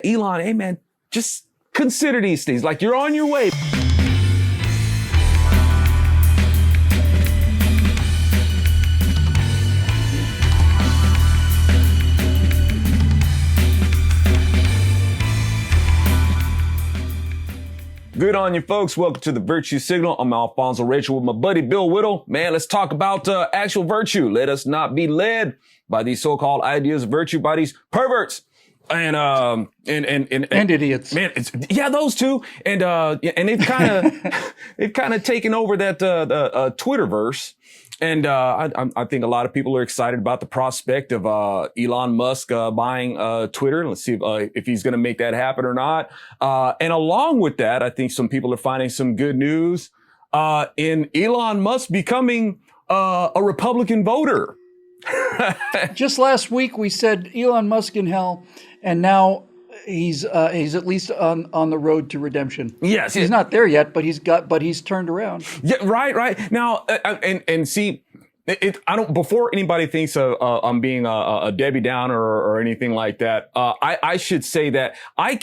Elon, hey man, just consider these things. Like, you're on your way. Good on you, folks. Welcome to the Virtue Signal. I'm Alfonso Rachel with my buddy Bill Whittle. Man, let's talk about actual virtue. Let us not be led by these so-called ideas of virtue by these perverts and idiots. Man, those two. And they've kind of taken over that Twitterverse. And I think a lot of people are excited about the prospect of Elon Musk buying Twitter. Let's see if he's going to make that happen or not. And along with that, I think some people are finding some good news in Elon Musk becoming a Republican voter. Just last week we said Elon Musk in hell, and now he's at least on the road to redemption. Yes, he's not there yet, but he's turned around. Yeah, right. Now, and see, I don't. Before anybody thinks I'm being a Debbie Downer or anything like that, I should say that I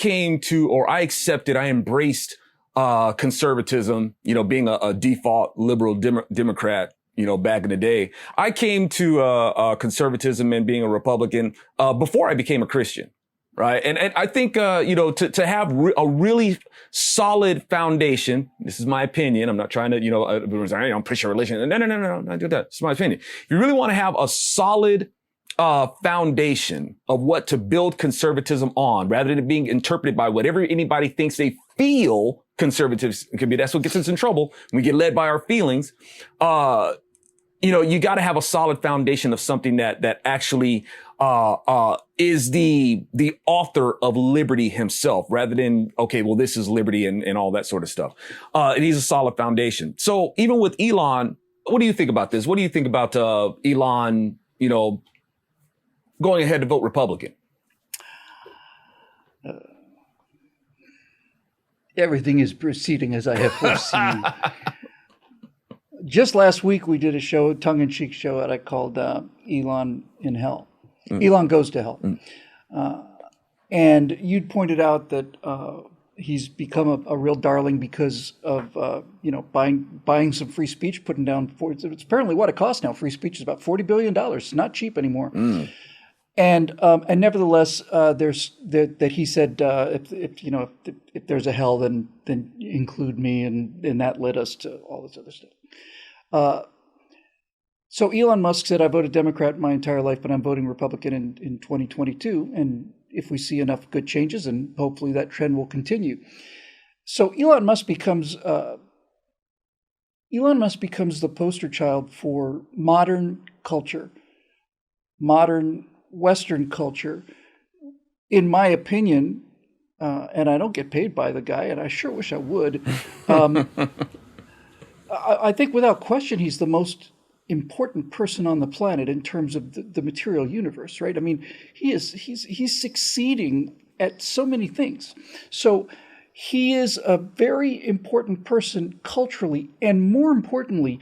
embraced conservatism. You know, being a default liberal Democrat. You know, back in the day, I came to conservatism and being a Republican before I became a Christian. Right. And I think, to have a really solid foundation, this is my opinion. I'm not trying to, I'm push your religion. No, not do that. It's my opinion. If you really want to have a solid, foundation of what to build conservatism on, rather than being interpreted by whatever anybody thinks they feel conservatives could be. That's what gets us in trouble. We get led by our feelings. You got to have a solid foundation of something that actually, is the author of liberty himself, rather than, okay, well, this is liberty and all that sort of stuff. It needs a solid foundation. So even with Elon, what do you think about this? What do you think about, Elon, going ahead to vote Republican? Everything is proceeding as I have foreseen. Just last week, we did a show, tongue-in-cheek show that I called Elon in Hell. Elon Goes to Hell. And you'd pointed out that he's become a real darling because of, buying some free speech, putting down, it's apparently what it costs now. Free speech is about $40 billion. It's not cheap anymore. And nevertheless, that he said, if there's a hell, then include me. And that led us to all this other stuff. So Elon Musk said, I voted Democrat my entire life, but I'm voting Republican in 2022. And if we see enough good changes, and hopefully that trend will continue. So Elon Musk becomes the poster child for modern culture, modern Western culture. In my opinion, and I don't get paid by the guy, and I sure wish I would. I think without question, he's the most important person on the planet in terms of the material universe, right? I mean, he's succeeding at so many things. So he is a very important person culturally, and more importantly,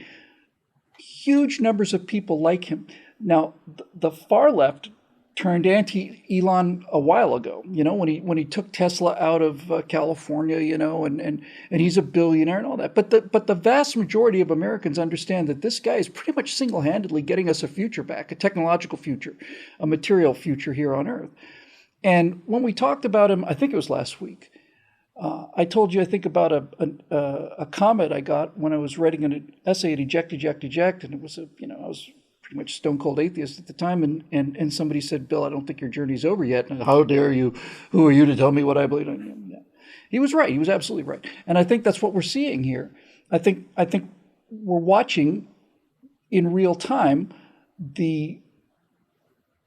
huge numbers of people like him. Now, the far left turned anti-Elon a while ago, when he took Tesla out of California, and he's a billionaire and all that. But the vast majority of Americans understand that this guy is pretty much single-handedly getting us a future back, a technological future, a material future here on Earth. And when we talked about him, I think it was last week, I told you, I think about a comment I got when I was writing an essay at Eject, and it was I was pretty much stone cold atheist at the time, and somebody said, Bill, I don't think your journey's over yet. And how dare you? Who are you to tell me what I believe in? Yeah. He was right. He was absolutely right. And I think that's what we're seeing here. I think we're watching in real time the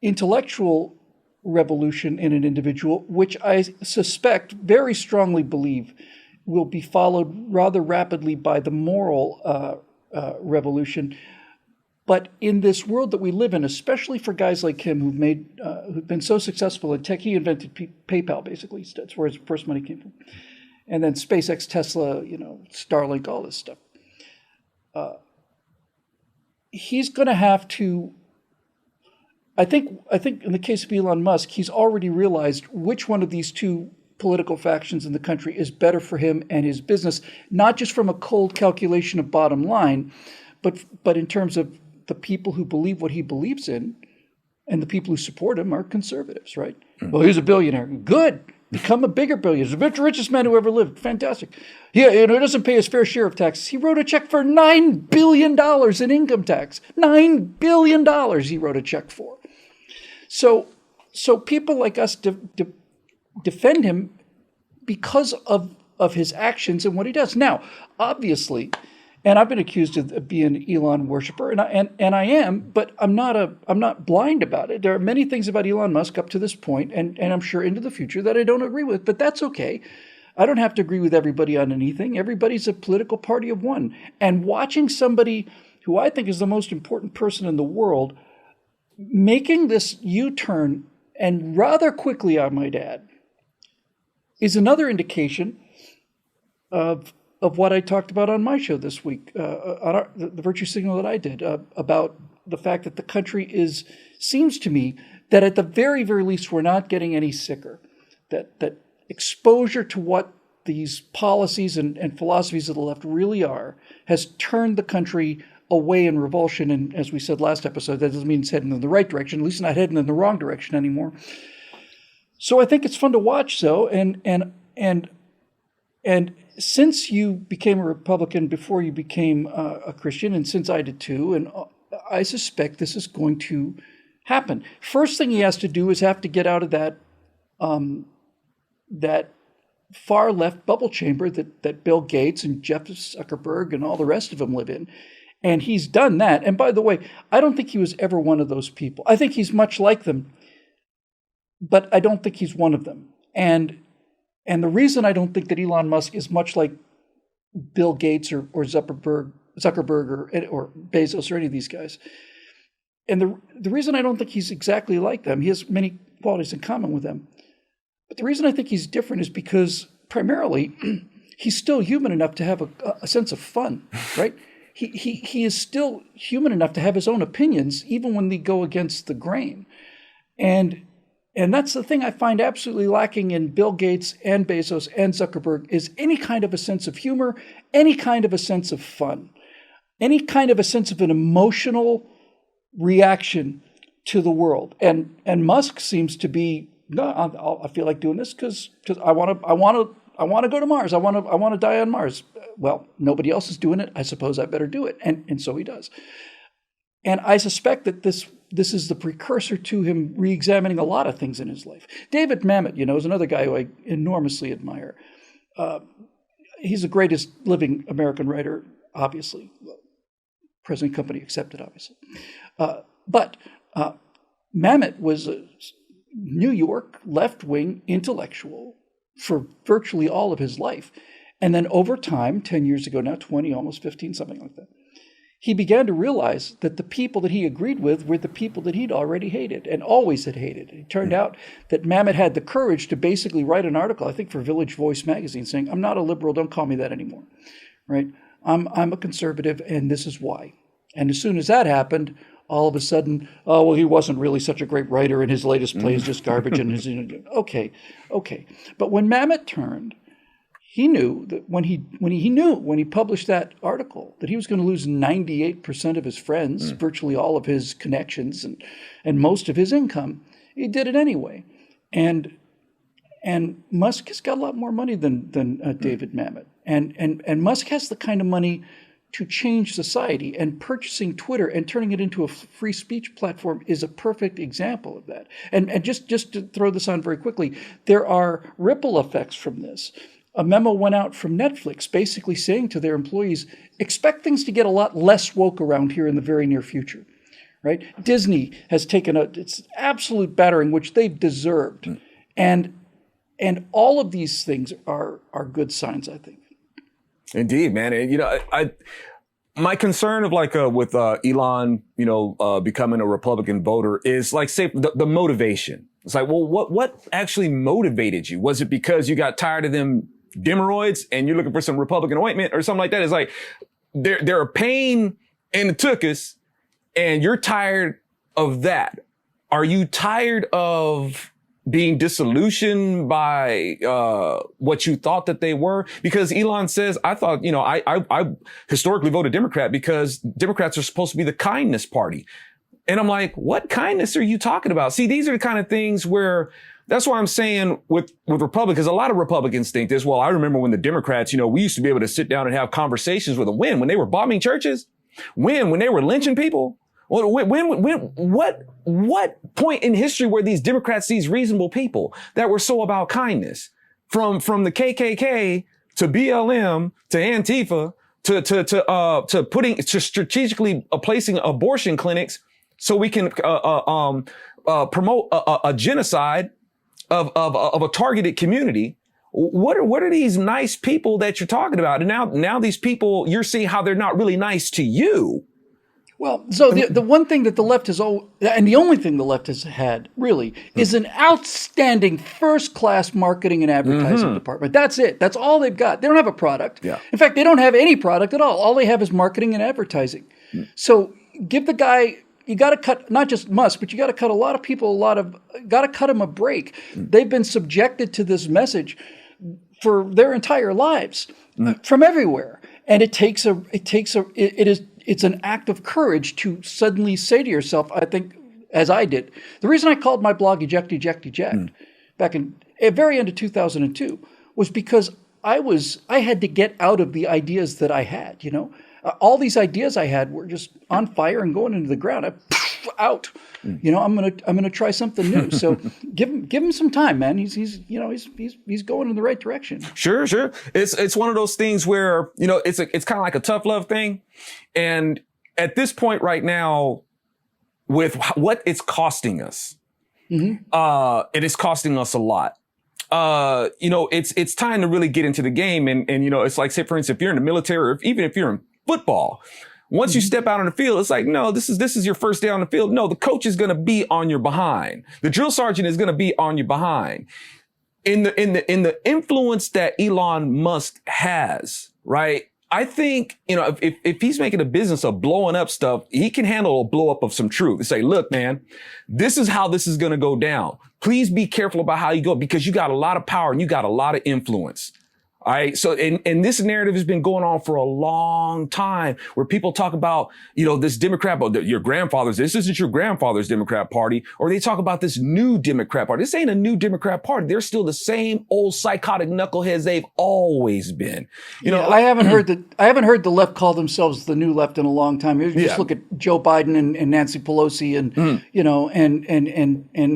intellectual revolution in an individual, which I suspect, very strongly believe, will be followed rather rapidly by the moral revolution. But in this world that we live in, especially for guys like him who've been so successful in tech, he invented PayPal, basically. That's where his first money came from. And then SpaceX, Tesla, Starlink, all this stuff. He's going to have to I think in the case of Elon Musk, he's already realized which one of these two political factions in the country is better for him and his business, not just from a cold calculation of bottom line, but in terms of the people who believe what he believes in, and the people who support him are conservatives, right? Well, he's a billionaire. Good. Become a bigger billionaire. He's the richest man who ever lived. Fantastic. Yeah, he doesn't pay his fair share of taxes. He wrote a check for $9 billion in income tax. $9 billion he wrote a check for. So people like us defend him because of his actions and what he does. Now, obviously, and I've been accused of being an Elon worshiper, and I am, but I'm not blind about it. There are many things about Elon Musk up to this point, and I'm sure into the future, that I don't agree with, but that's okay. I don't have to agree with everybody on anything. Everybody's a political party of one. And watching somebody who I think is the most important person in the world making this U-turn, and rather quickly, I might add, is another indication of what I talked about on my show this week, on the Virtue Signal that I did, about the fact that the country seems to me that at the very, very least, we're not getting any sicker. That exposure to what these policies and philosophies of the left really are has turned the country away in revulsion. And as we said last episode, that doesn't mean it's heading in the right direction, at least not heading in the wrong direction anymore. So I think it's fun to watch, though, and since you became a Republican before you became a Christian, and since I did too, and I suspect this is going to happen. First thing he has to do is have to get out of that far left bubble chamber that Bill Gates and Jeff Zuckerberg and all the rest of them live in. And he's done that. And by the way, I don't think he was ever one of those people. I think he's much like them, but I don't think he's one of them. And the reason I don't think that Elon Musk is much like Bill Gates or Zuckerberg or Bezos or any of these guys, and the reason I don't think he's exactly like them, he has many qualities in common with them, but the reason I think he's different is because primarily he's still human enough to have a sense of fun, right? He is still human enough to have his own opinions, even when they go against the grain. And that's the thing I find absolutely lacking in Bill Gates and Bezos and Zuckerberg is any kind of a sense of humor, any kind of a sense of fun, any kind of a sense of an emotional reaction to the world. And Musk seems to be, no, I feel like doing this because I want to go to Mars. I want to die on Mars. Well, nobody else is doing it. I suppose I better do it. And so he does. And I suspect that this is the precursor to him re-examining a lot of things in his life. David Mamet, is another guy who I enormously admire. He's the greatest living American writer, obviously. Present company accepted, obviously. But Mamet was a New York left-wing intellectual for virtually all of his life. And then over time, 10 years ago now, 20, almost 15, something like that, he began to realize that the people that he agreed with were the people that he'd already hated and always had hated. It turned out that Mamet had the courage to basically write an article, I think for Village Voice magazine, saying, I'm not a liberal, don't call me that anymore, right? I'm a conservative, and this is why. And as soon as that happened, all of a sudden, oh, well, he wasn't really such a great writer, and his latest play is just garbage. And okay. But when Mamet turned, he knew that when he published that article that he was going to lose 98% of his friends, virtually all of his connections, and most of his income. He did it anyway, and Musk has got a lot more money than David Mamet, and Musk has the kind of money to change society, and purchasing Twitter and turning it into a free speech platform is a perfect example of that. And just to throw this on very quickly, there are ripple effects from this. A memo went out from Netflix basically saying to their employees, expect things to get a lot less woke around here in the very near future, right? Disney has taken its absolute battering, which they've deserved. And all of these things are good signs, I think. Indeed, man. And, my concern of with Elon, becoming a Republican voter is say the motivation. It's like, well, what actually motivated you? Was it because you got tired of them Demeroids and you're looking for some Republican ointment or something like that? It's like they're a pain in the tuchus and you're tired of that. Are you tired of being disillusioned by what you thought that they were? Because Elon says, I thought, I historically voted Democrat because Democrats are supposed to be the kindness party. And I'm like, what kindness are you talking about? See, these are the kind of things where that's why I'm saying with Republicans, a lot of Republicans think this. Well, I remember when the Democrats, we used to be able to sit down and have conversations with them. When they were bombing churches, when they were lynching people. What point in history were these Democrats these reasonable people that were so about kindness? From the KKK to BLM to Antifa to strategically placing abortion clinics so we can promote a genocide of a targeted community. What are these nice people that you're talking about? And now these people, you're seeing how they're not really nice to you. Well, so the one thing that the left has and the only thing the left has had really is an outstanding first-class marketing and advertising department. That's it. That's all they've got. They don't have a product. Yeah. In fact, they don't have any product at all. All they have is marketing and advertising. So give the guy, you got to cut, not just Musk, but you got to cut a lot of people, got to cut them a break. They've been subjected to this message for their entire lives from everywhere. And it's an act of courage to suddenly say to yourself, I think, as I did. The reason I called my blog Eject back in the very end of 2002 was because I had to get out of the ideas that I had, all these ideas I had were just on fire and going into the ground. Out. I'm gonna try something new. So give him some time, man. He's going in the right direction. Sure. It's one of those things where it's kind of like a tough love thing, and at this point right now, with what it's costing us, it is costing us a lot. It's time to really get into the game, and it's like, say for instance, if you're in the military, or even if you're in football. Once you step out on the field, it's like, no, this is your first day on the field. No, the coach is going to be on your behind. The drill sergeant is going to be on your behind. In the influence that Elon Musk has, right? I think, if he's making a business of blowing up stuff, he can handle a blow up of some truth. Say, look, man, this is how this is going to go down. Please be careful about how you go, because you got a lot of power and you got a lot of influence. All right. So, and this narrative has been going on for a long time, where people talk about, this Democrat, your grandfather's, this isn't your grandfather's Democrat Party, or they talk about this new Democrat Party. This ain't a new Democrat Party. They're still the same old psychotic knuckleheads they've always been. I haven't heard the left call themselves the new left in a long time. You just look at Joe Biden and Nancy Pelosi and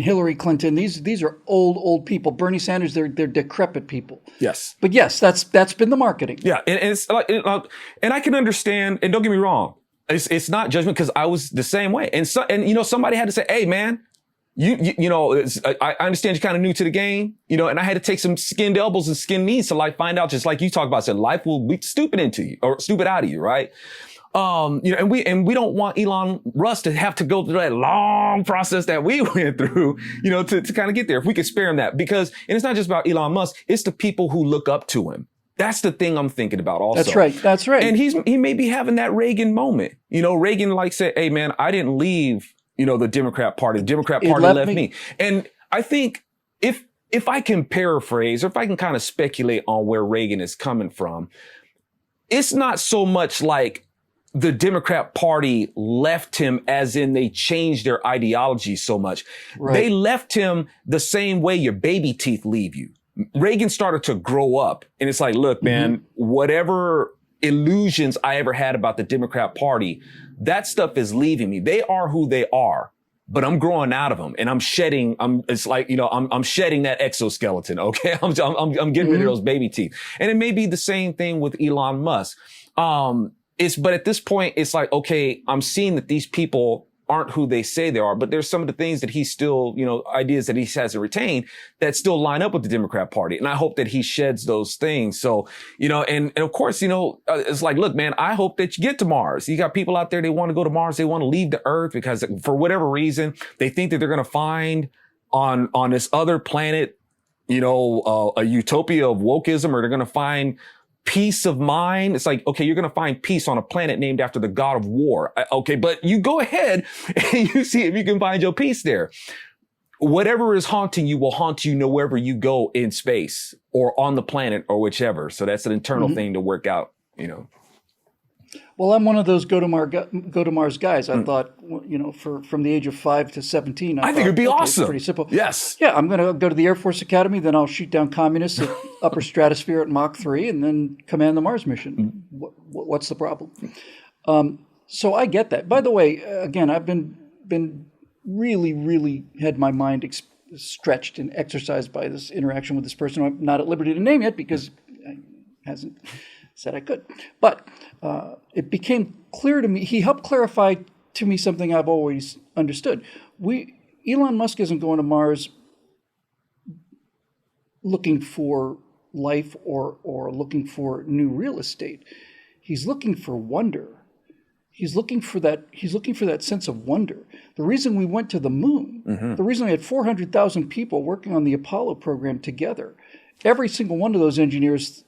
Hillary Clinton. These are old people. Bernie Sanders, they're decrepit people. Yes. But yes, that's been the marketing. Yeah, and it's like, and I can understand. And don't get me wrong, it's not judgment, because I was the same way. And somebody had to say, "Hey, man, I understand you're kind of new to the game, and I had to take some skinned elbows and skinned knees to find out, just like you talk about, said life will be stupid out of you, right?" And we don't want Elon Musk to have to go through that long process that we went through, to kind of get there. If we could spare him that, and it's not just about Elon Musk, it's the people who look up to him. That's the thing I'm thinking about also. That's right. And he may be having that Reagan moment. Reagan said, "Hey man, I didn't leave, the Democrat Party. The Democrat Party left me." And I think if I can paraphrase, or if I can kind of speculate on where Reagan is coming from, it's not so much like the Democrat Party left him as in they changed their ideology so much. Right. They left him the same way your baby teeth leave you. Reagan started to grow up, and it's like, look, man, whatever illusions I ever had about the Democrat Party, that stuff is leaving me. They are who they are, but I'm growing out of them, and I'm shedding that exoskeleton. Okay. I'm getting rid of those baby teeth. And it may be the same thing with Elon Musk. But at this point, it's like, okay, I'm seeing that these people aren't who they say they are, but there's some of the things that he still, ideas that he has to retain that still line up with the Democrat Party. And I hope that he sheds those things. So, and of course, it's like, look, man, I hope that you get to Mars. You got people out there, they want to go to Mars. They want to leave the Earth because for whatever reason, they think that they're going to find on this other planet, a utopia of wokeism, or they're going to find peace of mind. It's like, okay, you're going to find peace on a planet named after the god of war. Okay, but you go ahead and you see if you can find your peace there. Whatever is haunting you will haunt you wherever you go in space or on the planet or whichever. So that's an internal thing to work out, you know. Well, I'm one of those go to Mars guys. I thought, you know, from the age of 5 to 17, I think thought, it'd be okay, awesome. It's pretty simple. Yes. Yeah, I'm going to go to the Air Force Academy, then I'll shoot down communists at upper stratosphere at Mach 3, and then command the Mars mission. What's the problem? So I get that. By the way, again, I've been really had my mind stretched and exercised by this interaction with this person who I'm not at liberty to name yet because he hasn't said I could. But it became clear to me, he helped clarify to me something I've always understood. Elon Musk isn't going to Mars looking for life or looking for new real estate. He's looking for wonder. He's looking for that sense of wonder. The reason we went to the moon, the reason we had 400,000 people working on the Apollo program together, every single one of those engineers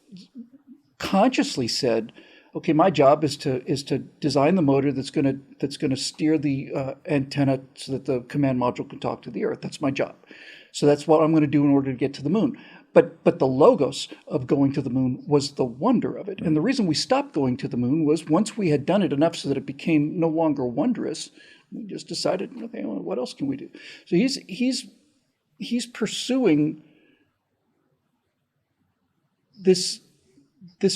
consciously said, okay, my job is to design the motor that's going to steer the antenna so that the command module can talk to the Earth. That's my job. So that's what I'm going to do in order to get to the moon. But the logos of going to the moon was the wonder of it. And the reason we stopped going to the moon was once we had done it enough so that it became no longer wondrous, we just decided, okay, well, what else can we do? So he's pursuing this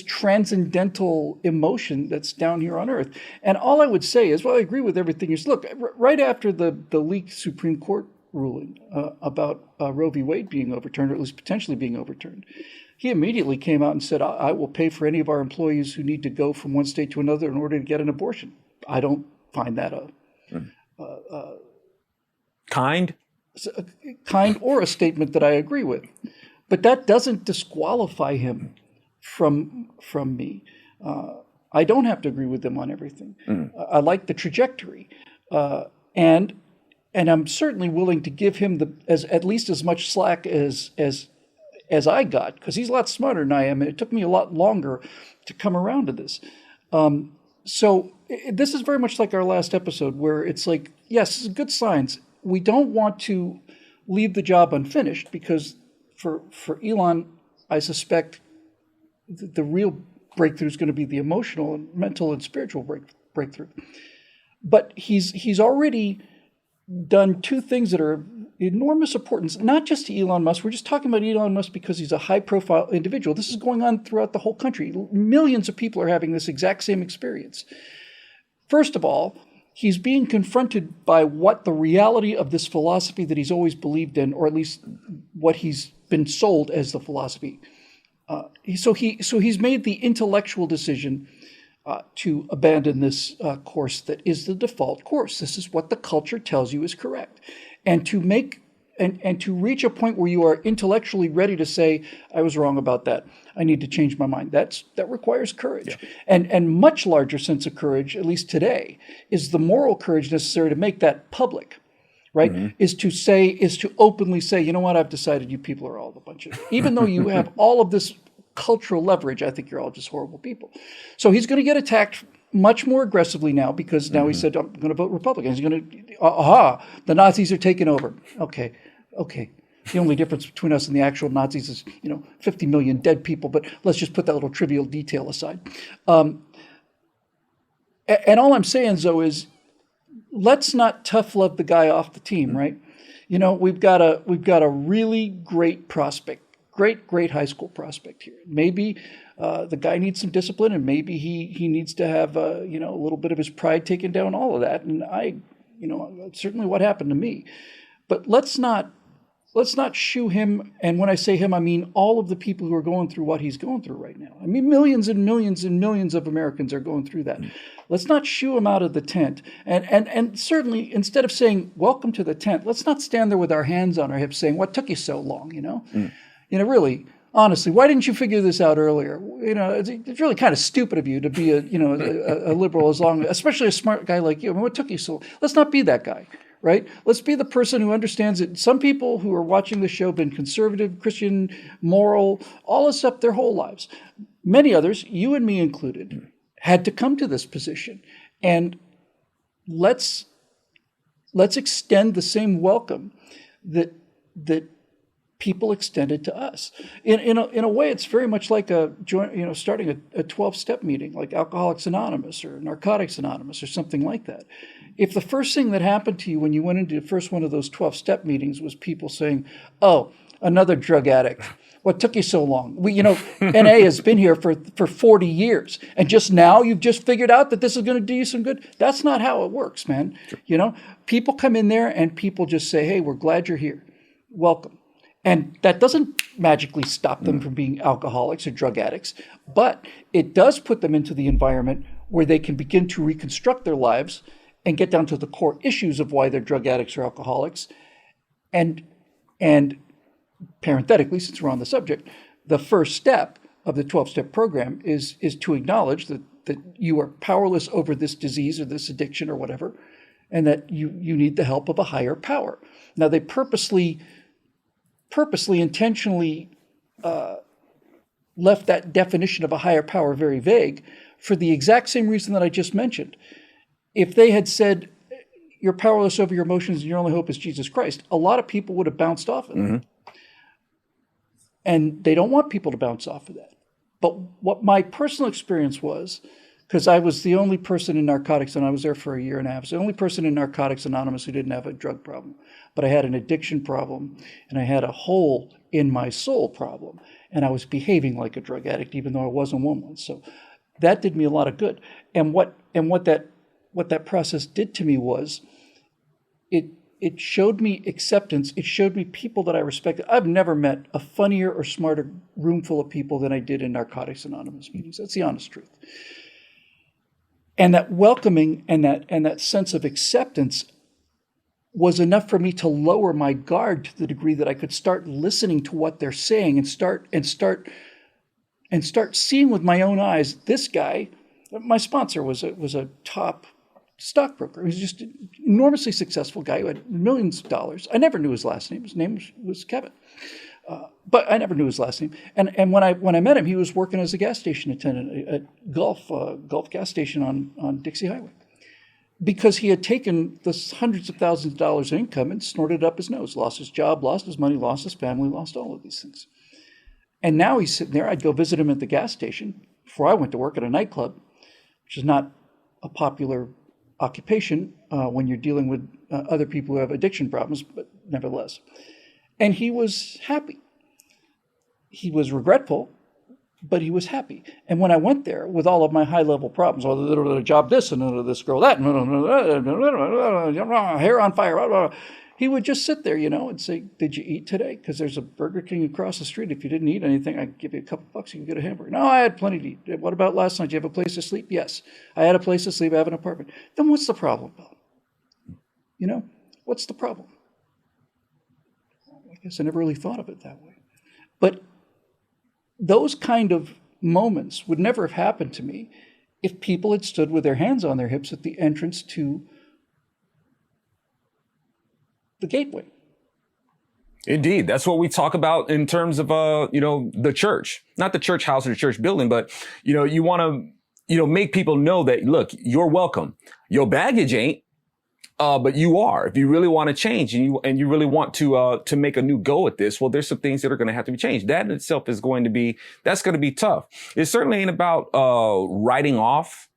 transcendental emotion that's down here on Earth. And all I would say is, well, I agree with everything you said. Look, right after the leaked Supreme Court ruling about Roe v. Wade being overturned, or at least potentially being overturned, he immediately came out and said, I will pay for any of our employees who need to go from one state to another in order to get an abortion. I don't find that kind or a statement that I agree with. But that doesn't disqualify him from me. I don't have to agree with them on everything. I like the trajectory. And I'm certainly willing to give him at least as much slack as I got, because he's a lot smarter than I am, and it took me a lot longer to come around to this. So this is very much like our last episode, where it's like, yes, this is good signs. We don't want to leave the job unfinished, because for Elon, I suspect the real breakthrough is going to be the emotional and mental and spiritual breakthrough. But he's already done two things that are of enormous importance, not just to Elon Musk. We're just talking about Elon Musk because he's a high-profile individual. This is going on throughout the whole country. Millions of people are having this exact same experience. First of all, he's being confronted by what the reality of this philosophy that he's always believed in, or at least what he's been sold as the philosophy. So he's made the intellectual decision to abandon this course that is the default course. This is what the culture tells you is correct. And to make and to reach a point where you are intellectually ready to say, I was wrong about that. I need to change my mind. That requires courage. Yeah. And much larger sense of courage, at least today, is the moral courage necessary to make that public. Right? Mm-hmm. Is to openly say, you know what, I've decided you people are all a bunch of, even though you have all of this cultural leverage, I think you're all just horrible people. So he's going to get attacked much more aggressively now, because now he said, I'm going to vote Republican. He's going to, the Nazis are taking over. Okay. The only difference between us and the actual Nazis is, 50 million dead people, but let's just put that little trivial detail aside. And all I'm saying, though, is let's not tough love the guy off the team, right? We've got a really great prospect, great high school prospect here. Maybe the guy needs some discipline, and maybe he needs to have a little bit of his pride taken down, all of that. And certainly what happened to me. But let's not shoo him. And when I say him, I mean all of the people who are going through what he's going through right now. I mean, millions and millions and millions of Americans are going through that. Let's not shoo him out of the tent. And certainly, instead of saying, welcome to the tent, let's not stand there with our hands on our hips saying, what took you so long, Really, honestly, why didn't you figure this out earlier? It's really kind of stupid of you to be a liberal, especially a smart guy like you. I mean, what took you so long? Let's not be that guy. Right? Let's be the person who understands that some people who are watching the show have been conservative, Christian, moral, all this stuff their whole lives. many others, you and me included, had to come to this position. And let's extend the same welcome that people extended to us. In a way, it's very much like starting a 12-step meeting, like Alcoholics Anonymous or Narcotics Anonymous or something like that. If the first thing that happened to you when you went into the first one of those 12-step meetings was people saying, "Oh, another drug addict. What took you so long? NA has been here for 40 years, and just now you've just figured out that this is going to do you some good." That's not how it works, man. Sure. People come in there and people just say, "Hey, we're glad you're here. Welcome." And that doesn't magically stop them from being alcoholics or drug addicts, but it does put them into the environment where they can begin to reconstruct their lives and get down to the core issues of why they're drug addicts or alcoholics. And parenthetically, since we're on the subject, the first step of the 12-step program is to acknowledge that you are powerless over this disease or this addiction or whatever, and that you need the help of a higher power. Now, they purposely, intentionally left that definition of a higher power very vague for the exact same reason that I just mentioned. If they had said, "You're powerless over your emotions and your only hope is Jesus Christ," a lot of people would have bounced off of that. Mm-hmm. And they don't want people to bounce off of that. But what my personal experience was, because I was the only person in Narcotics, and I was there for a year and a half, I was the only person in Narcotics Anonymous who didn't have a drug problem. But I had an addiction problem, and I had a hole in my soul problem. And I was behaving like a drug addict, even though I wasn't one. So that did me a lot of good. And what that process did to me was, it showed me acceptance. It showed me people that I respected. I've never met a funnier or smarter room full of people than I did in Narcotics Anonymous meetings. That's the honest truth. And that welcoming and that sense of acceptance was enough for me to lower my guard to the degree that I could start listening to what they're saying and start seeing with my own eyes. This guy, my sponsor, was a top stockbroker. He was just an enormously successful guy who had millions of dollars. I never knew his last name. His name was Kevin, but I never knew his last name. And when I met him, he was working as a gas station attendant at Gulf gas station on Dixie Highway, because he had taken the hundreds of thousands of dollars in income and snorted it up his nose. Lost his job, lost his money, lost his family, lost all of these things. And now he's sitting there. I'd go visit him at the gas station before I went to work at a nightclub, which is not a popular occupation when you're dealing with other people who have addiction problems, but nevertheless. And he was happy. He was regretful, but he was happy. And when I went there with all of my high-level problems, a job this and this girl that, hair on fire, he would just sit there, and say, "Did you eat today? Because there's a Burger King across the street. If you didn't eat anything, I'd give you a couple bucks. You can get a hamburger." "No, I had plenty to eat." "What about last night? Did you have a place to sleep?" "Yes, I had a place to sleep. I have an apartment." Then what's the problem, Bill? What's the problem? I guess I never really thought of it that way. But those kind of moments would never have happened to me if people had stood with their hands on their hips at the entrance to the gateway. Indeed. That's what we talk about in terms of, the church, not the church house or the church building, but, you want to, make people know that, look, you're welcome. Your baggage ain't, but you are. If you really want to change and you really want to make a new go at this, well, there's some things that are going to have to be changed. That in itself that's going to be tough. It certainly ain't about, writing off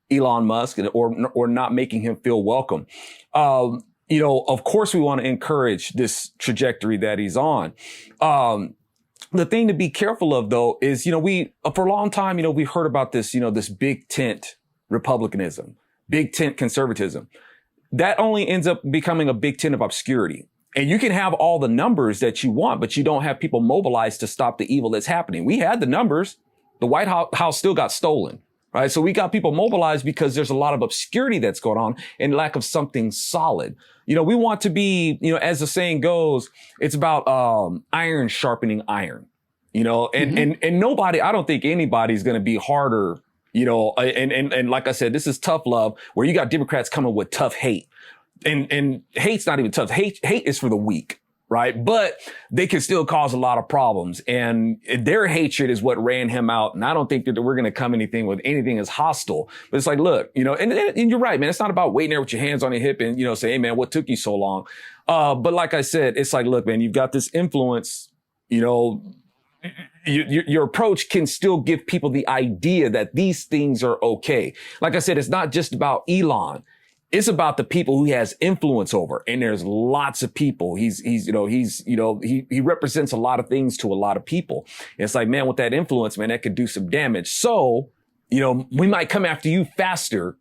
Elon Musk or not making him feel welcome. Of course we want to encourage this trajectory that he's on. The thing to be careful of, though, is, for a long time, we've heard about this, this big tent republicanism, big tent conservatism. That only ends up becoming a big tent of obscurity. And you can have all the numbers that you want, but you don't have people mobilized to stop the evil that's happening. We had the numbers. The White House still got stolen. Right. So we got people mobilized because there's a lot of obscurity that's going on and lack of something solid. We want to be, as the saying goes, it's about iron sharpening iron, and nobody, I don't think anybody's going to be harder, and like I said, this is tough love where you got Democrats coming with tough hate and hate's not even tough. Hate is for the weak. right? But they can still cause a lot of problems. And their hatred is what ran him out. And I don't think that we're going to come with anything as hostile. But it's like, look, and you're right, man. It's not about waiting there with your hands on your hip and, say, hey, man, what took you so long? But like I said, it's like, look, man, you've got this influence, your approach can still give people the idea that these things are okay. Like I said, it's not just about Elon. It's about the people who he has influence over. And there's lots of people. He represents a lot of things to a lot of people. And it's like, man, with that influence, man, that could do some damage. So, we might come after you faster,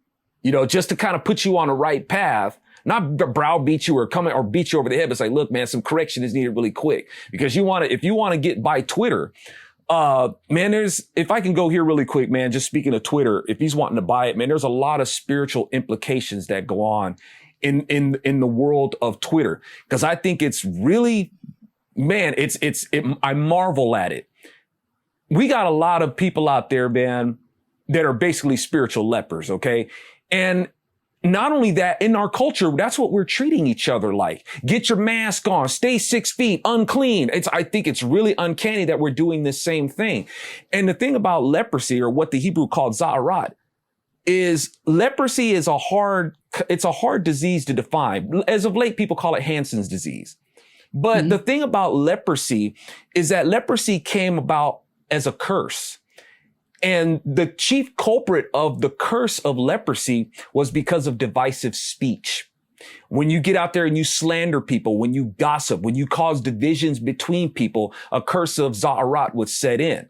just to kind of put you on the right path, not browbeat you or beat you over the head. But it's like, look, man, some correction is needed really quick because if you want to get by Twitter, man, if I can go here really quick, man, just speaking of Twitter, if he's wanting to buy it, man, there's a lot of spiritual implications that go on in the world of Twitter. Cause I think it's really, man, I marvel at it. We got a lot of people out there, man, that are basically spiritual lepers. Okay. And not only that, in our culture, that's what we're treating each other like. Get your mask on, stay 6 feet, unclean. I think it's really uncanny that we're doing this same thing. And the thing about leprosy, or what the Hebrew called za'arat, is leprosy is a hard disease to define. As of late, people call it Hansen's disease. But the thing about leprosy is that leprosy came about as a curse. And the chief culprit of the curse of leprosy was because of divisive speech. When you get out there and you slander people, when you gossip, when you cause divisions between people, a curse of za'arat would set in.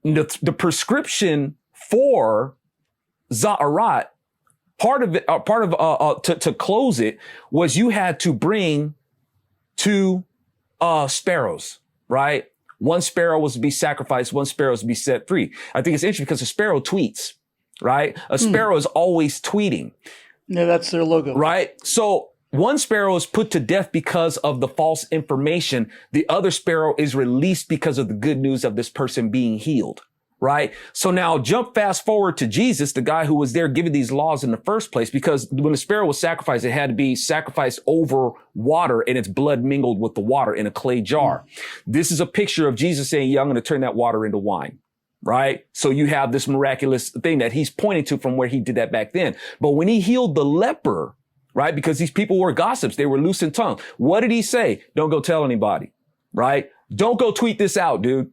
The prescription for za'arat, to close it, was you had to bring 2 sparrows, right? 1 sparrow was to be sacrificed, 1 sparrow was to be set free. I think it's interesting because a sparrow tweets, right? A sparrow is always tweeting. Yeah, that's their logo. Right? So 1 sparrow is put to death because of the false information. The other sparrow is released because of the good news of this person being healed. Right? So now fast forward to Jesus, the guy who was there giving these laws in the first place, because when the sparrow was sacrificed, it had to be sacrificed over water and its blood mingled with the water in a clay jar. This is a picture of Jesus saying, yeah, I'm going to turn that water into wine. Right? So you have this miraculous thing that he's pointing to from where he did that back then. But when he healed the leper, right? Because these people were gossips. They were loose in tongue. What did he say? Don't go tell anybody. Right? Don't go tweet this out, dude.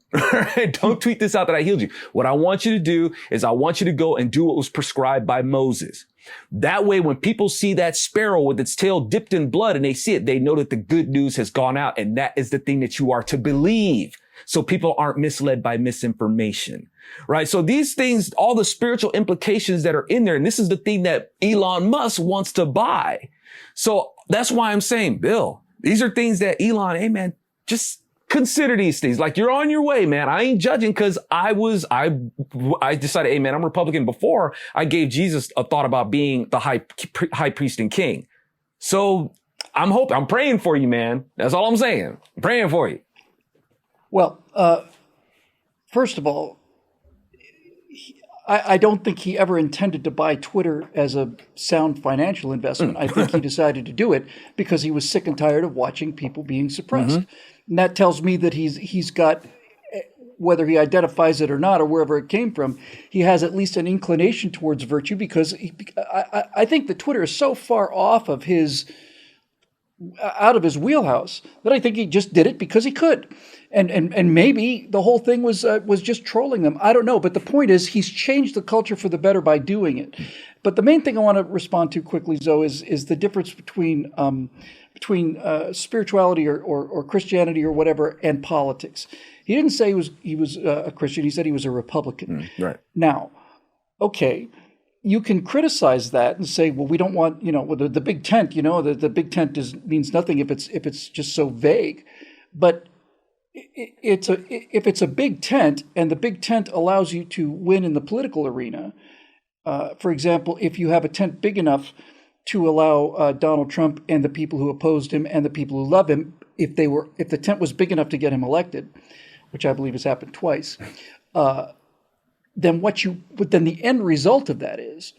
Don't tweet this out that I healed you. What I want you to do is I want you to go and do what was prescribed by Moses. That way, when people see that sparrow with its tail dipped in blood and they see it, they know that the good news has gone out. And that is the thing that you are to believe. So people aren't misled by misinformation, right? So these things, all the spiritual implications that are in there, and this is the thing that Elon Musk wants to buy. So that's why I'm saying, Bill, these are things that Elon, hey man, just consider these things. Like, you're on your way, man. I ain't judging because I decided, hey man, I'm Republican before I gave Jesus a thought about being the high priest and king. So I'm praying for you, man. That's all I'm saying. I'm praying for you. Well, first of all, I don't think he ever intended to buy Twitter as a sound financial investment. I think he decided to do it because he was sick and tired of watching people being suppressed. And that tells me that he's got, whether he identifies it or not, or wherever it came from, he has at least an inclination towards virtue, because I think that Twitter is so far off of out of his wheelhouse that I think he just did it because he could. And maybe the whole thing was just trolling them. I don't know. But the point is, he's changed the culture for the better by doing it. But the main thing I want to respond to quickly, Zoe, is the difference between spirituality or Christianity or whatever and politics. He didn't say he was a Christian. He said he was a Republican. Right. Now, okay, you can criticize that and say, well, we don't want, the big tent. The big tent means nothing if it's just so vague. But if it's a big tent and the big tent allows you to win in the political arena, for example, if you have a tent big enough to allow Donald Trump and the people who opposed him and the people who love him, if the tent was big enough to get him elected, which I believe has happened twice, then the end result of that is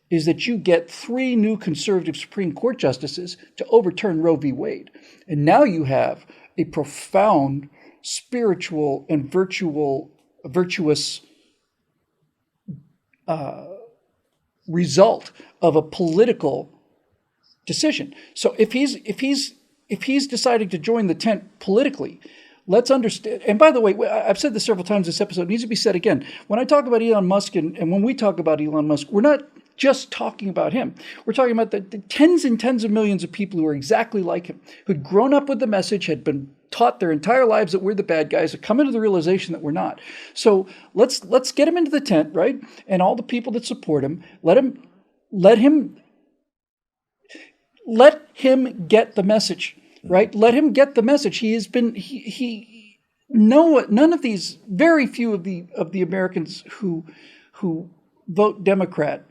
is that you get 3 new conservative Supreme Court justices to overturn Roe v. Wade. And now you have a profound spiritual and virtuous result of a political decision. So if he's deciding to join the tent politically, let's understand. And by the way, I've said this several times this episode, it needs to be said again. When I talk about Elon Musk and when we talk about Elon Musk, we're not just talking about him. We're talking about the tens and tens of millions of people who are exactly like him, who'd grown up with the message, had been taught their entire lives that we're the bad guys, have come into the realization that we're not. So let's get him into the tent, right? And all the people that support him, let him get the message, right? Let him get the message. None of these, very few of the Americans who vote Democrat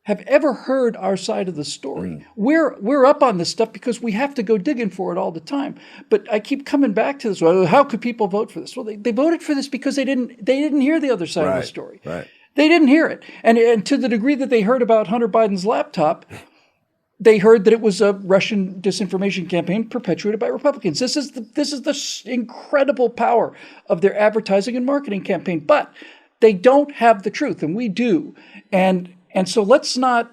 have ever heard our side of the story. We're up on this stuff because we have to go digging for it all the time. But I keep coming back to this. Well, how could people vote for this? Well, they voted for this because they didn't hear the other side of the story. Right. They didn't hear it. And to the degree that they heard about Hunter Biden's laptop, they heard that it was a Russian disinformation campaign perpetuated by Republicans. This is the incredible power of their advertising and marketing campaign. But they don't have the truth, and we do. And so let's not.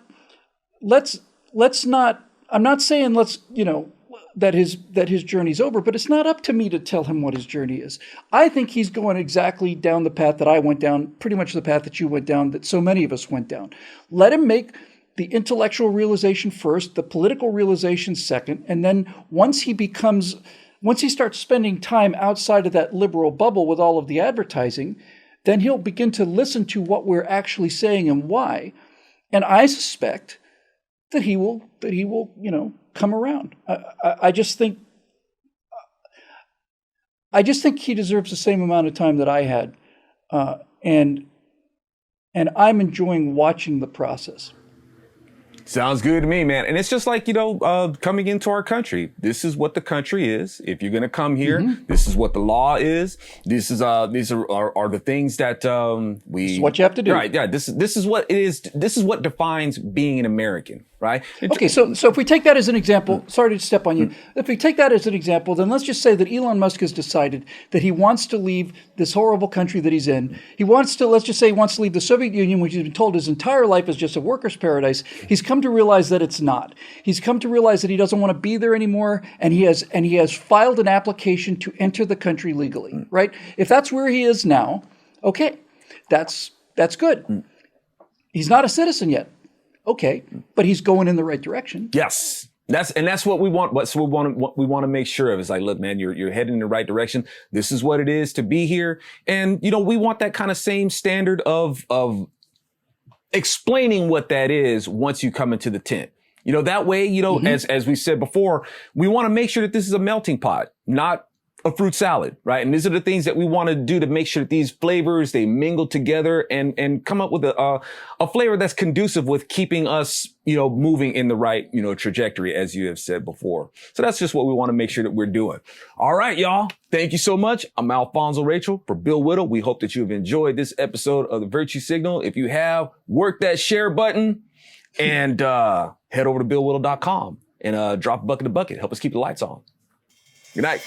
I'm not saying that his journey's over, but it's not up to me to tell him what his journey is. I think he's going exactly down the path that I went down, pretty much the path that you went down, that so many of us went down. Let him make the intellectual realization first, the political realization second, and then once he starts spending time outside of that liberal bubble with all of the advertising, then he'll begin to listen to what we're actually saying and why. And I suspect that he will, come around. I just think he deserves the same amount of time that I had, and I'm enjoying watching the process. Sounds good to me, man. And it's just like, coming into our country. This is what the country is. If you're going to come here, this is what the law is. These are the things that This is what you have to do. Right. Yeah. This is what it is. This is what defines being an American. Right. Okay. So if we take that as an example, sorry to step on you. If we take that as an example, then let's just say that Elon Musk has decided that he wants to leave this horrible country that he's in. Let's just say he wants to leave the Soviet Union, which he's been told his entire life is just a worker's paradise. He's come to realize that it's not. He's come to realize that he doesn't want to be there anymore, and he has filed an application to enter the country legally. Right? If that's where he is now, okay, that's good. He's not a citizen yet. Okay, but he's going in the right direction. Yes. That's what we want. What we want to make sure of is like, look, man, you're heading in the right direction. This is what it is to be here. And, we want that kind of same standard of explaining what that is once you come into the tent. That way, as we said before, we want to make sure that this is a melting pot, not a fruit salad, right? And these are the things that we want to do to make sure that these flavors, they mingle together and come up with a flavor that's conducive with keeping us, moving in the right, trajectory, as you have said before. So that's just what we want to make sure that we're doing. All right, y'all. Thank you so much. I'm Alfonso Rachel for Bill Whittle. We hope that you've enjoyed this episode of the Virtue Signal. If you have, work that share button and head over to BillWhittle.com and drop a buck in the bucket. Help us keep the lights on. Good night.